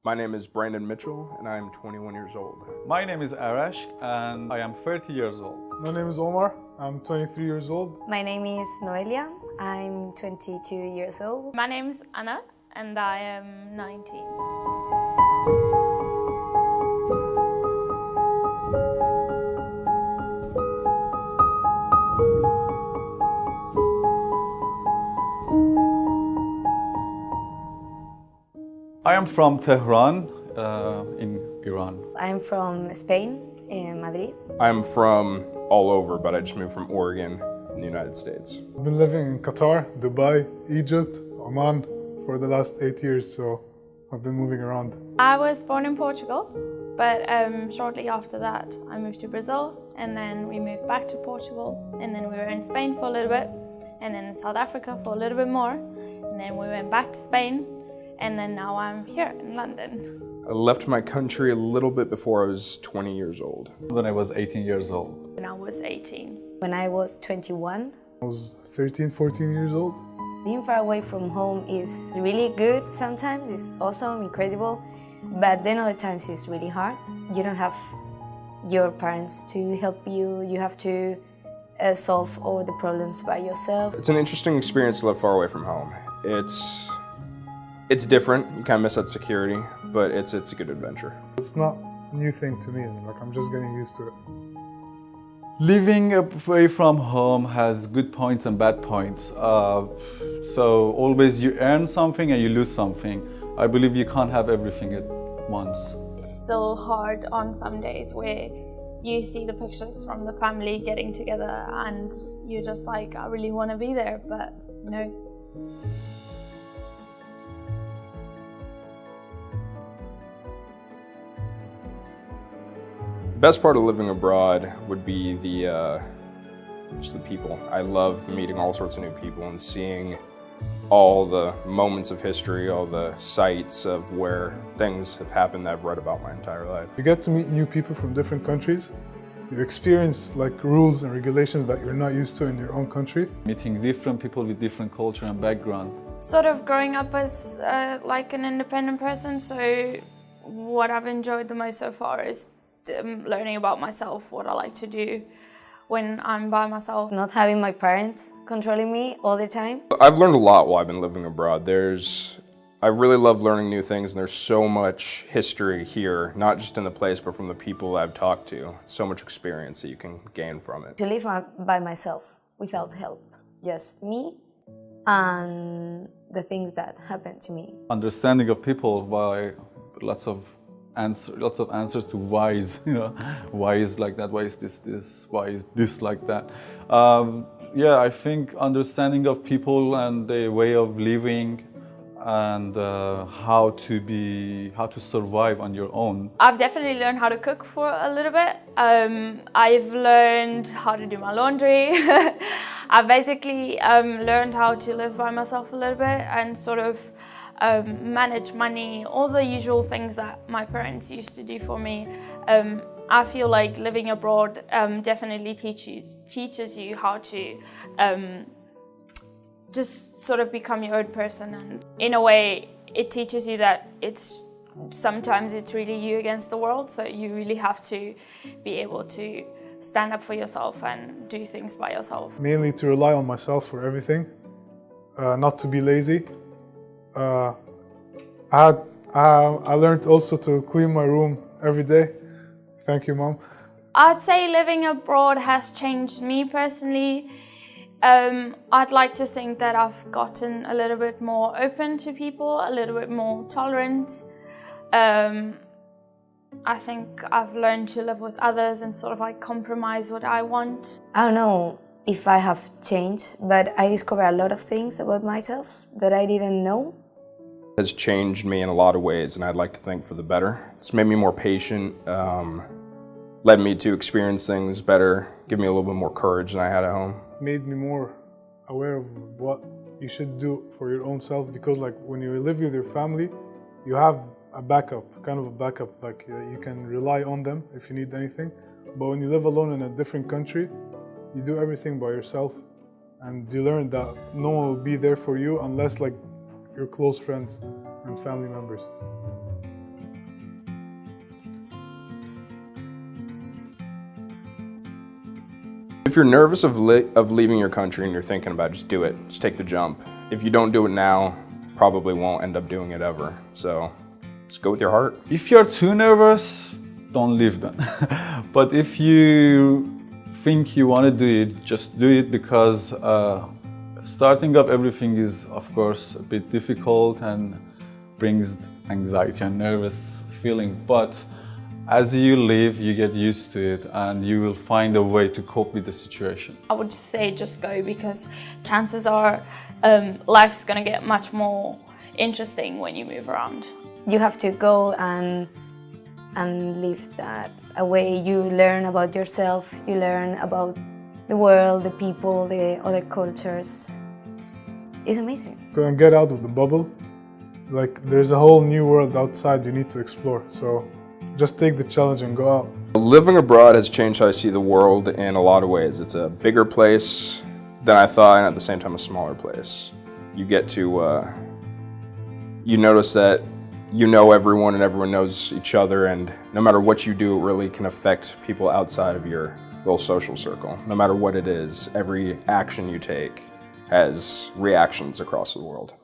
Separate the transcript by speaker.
Speaker 1: My name is Brandon Mitchell, and I am 21 years old.
Speaker 2: My name is Arash, and I am 30 years old.
Speaker 3: My name is Omar. I'm 23 years old.
Speaker 4: My name is Noelia. I'm 22 years old.
Speaker 5: My name is Anna, and I am 19.
Speaker 2: I am from Tehran, in Iran.
Speaker 4: I'm from Spain, in Madrid.
Speaker 1: I'm from all over, but I just moved from Oregon in the United States.
Speaker 3: I've been living in Qatar, Dubai, Egypt, Oman for the last 8 years, so I've been moving around.
Speaker 5: I was born in Portugal, but shortly after that I moved to Brazil, and then we moved back to Portugal, and then we were in Spain for a little bit, and then in South Africa for a little bit more, and then we went back to Spain, and then now I'm here in London.
Speaker 1: I left my country a little bit before I was 20 years old.
Speaker 2: When I was 18 years old.
Speaker 5: When I was 18.
Speaker 4: When I was 21.
Speaker 3: I was 13, 14 years old.
Speaker 4: Being far away from home is really good sometimes, it's awesome, incredible, but then other times it's really hard. You don't have your parents to help you, you have to solve all the problems by yourself.
Speaker 1: It's an interesting experience to live far away from home. It's different, you kind of miss that security, but it's a good adventure.
Speaker 3: It's not a new thing to me, like I'm just getting used to it.
Speaker 2: Living away from home has good points and bad points. So always you earn something and you lose something. I believe you can't have everything at once.
Speaker 5: It's still hard on some days where you see the pictures from the family getting together and you're just like, I really want to be there, but no.
Speaker 1: The best part of living abroad would be just the people. I love meeting all sorts of new people and seeing all the moments of history, all the sites of where things have happened that I've read about my entire life.
Speaker 3: You get to meet new people from different countries. You experience like rules and regulations that you're not used to in your own country.
Speaker 2: Meeting different people with different culture and background.
Speaker 5: Sort of growing up as like an independent person, so what I've enjoyed the most so far is learning about myself, what I like to do when I'm by myself.
Speaker 4: Not having my parents controlling me all the time.
Speaker 1: I've learned a lot while I've been living abroad. I really love learning new things, and there's so much history here, not just in the place, but from the people I've talked to. So much experience that you can gain from it.
Speaker 4: To live by myself without help, just me and the things that happened to me.
Speaker 2: Understanding of people by lots of answers to why is, why is like that, why is this, why is this like that. Yeah, I think understanding of people and the way of living and how to survive on your own.
Speaker 5: I've definitely learned how to cook for a little bit. I've learned how to do my laundry. I've basically learned how to live by myself a little bit and sort of manage money, all the usual things that my parents used to do for me. I feel like living abroad definitely teaches you how to just sort of become your own person, and in a way it teaches you that sometimes it's really you against the world, so you really have to be able to stand up for yourself and do things by yourself.
Speaker 3: Mainly to rely on myself for everything, not to be lazy. I learned also to clean my room every day. Thank you, Mom.
Speaker 5: I'd say living abroad has changed me personally. I'd like to think that I've gotten a little bit more open to people, a little bit more tolerant. I think I've learned to live with others and sort of like compromise what I want.
Speaker 4: I don't know if I have changed, but I discovered a lot of things about myself that I didn't know.
Speaker 1: It has changed me in a lot of ways, and I'd like to think for the better. It's made me more patient, led me to experience things better, give me a little bit more courage than I had at home.
Speaker 3: Made me more aware of what you should do for your own self, because like when you live with your family, you have a backup, kind of a backup, like you can rely on them if you need anything. But when you live alone in a different country, you do everything by yourself, and you learn that no one will be there for you unless like your close friends and family members.
Speaker 1: If you're nervous of leaving your country and you're thinking about it, just do it. Just take the jump. If you don't do it now, probably won't end up doing it ever. So just go with your heart.
Speaker 2: If you're too nervous, don't leave then. But if you think you want to do it, just do it, because starting up everything is, of course, a bit difficult and brings anxiety and nervous feeling. But as you live, you get used to it and you will find a way to cope with the situation.
Speaker 5: I would just say just go, because chances are life's gonna get much more interesting when you move around.
Speaker 4: You have to go and live that away. You learn about yourself, you learn about the world, the people, the other cultures. It's amazing.
Speaker 3: Go and get out of the bubble. Like, there's a whole new world outside you need to explore. So just take the challenge and go out.
Speaker 1: Living abroad has changed how I see the world in a lot of ways. It's a bigger place than I thought, and at the same time a smaller place. You get to, you notice that you know everyone and everyone knows each other, and no matter what you do, it really can affect people outside of your little social circle. No matter what it is, every action you take has reactions across the world.